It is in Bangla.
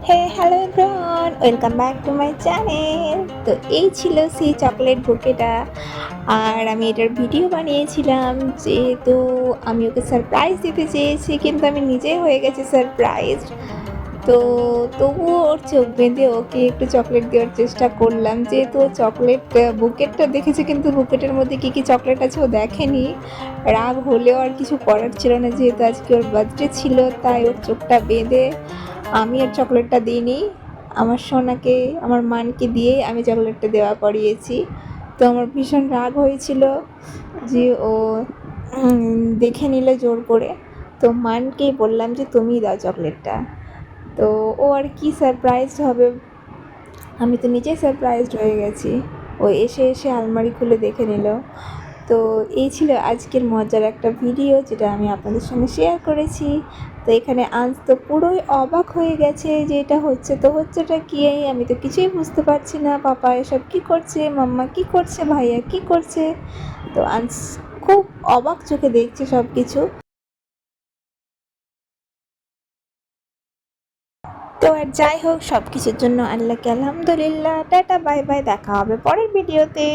Hey hello everyone, welcome back to my channel. তো এই ছিল সেই চকলেট বুকেটা, আর আমি এটার ভিডিও বানিয়েছিলাম যেহেতু আমি ওকে সারপ্রাইজ দিতে চেয়েছি, কিন্তু আমি নিজেই হয়ে গেছি সারপ্রাইজ। তো তবুও ওর চোখ বেঁধে ওকে একটু চকলেট দেওয়ার চেষ্টা করলাম, যেহেতু ও চকলেট বুকেটটা দেখেছে কিন্তু বুকেটের মধ্যে কী কী চকলেট আছে ও দেখেনি। রাগ হলেও আর কিছু করার ছিল না, যেহেতু আজকে ওর বার্থডে ছিল, তাই ওর চোখটা বেঁধে আমি আর চকলেটটা দিইনি। আমার সোনাকে, আমার মানকে দিয়েই আমি চকলেটটা দেওয়া করিয়েছি। তো আমার ভীষণ রাগ হয়েছিল যে ও দেখে নিল জোর করে। তো মানকেই বললাম যে তুমিই দাও চকলেটটা। তো ও আর কি সারপ্রাইজড হবে, আমি তো নিজেই সারপ্রাইজড হয়ে গেছি। ও এসে এসে আলমারি খুলে দেখে নিল। তো এই ছিল আজকের মজার একটা ভিডিও, যেটা আমি আপনাদের সঙ্গে শেয়ার করেছি। তো এখানে আঞ্জ তো পুরোই অবাক হয়ে গেছে যে এটা হচ্ছে তো হচ্ছেটা কি, আমি তো কিছুই বুঝতে পারছি না, পাপা এসব কী করছে, মাম্মা কী করছে, ভাইয়া কী করছে। তো আঞ্জ খুব অবাক চোখে দেখছে সব কিছু। তো আর যাই হোক, সব কিছুর জন্য আল্লাহকে আলহামদুলিল্লাহ। টাটা, বাই বাই, দেখা হবে পরের ভিডিওতে।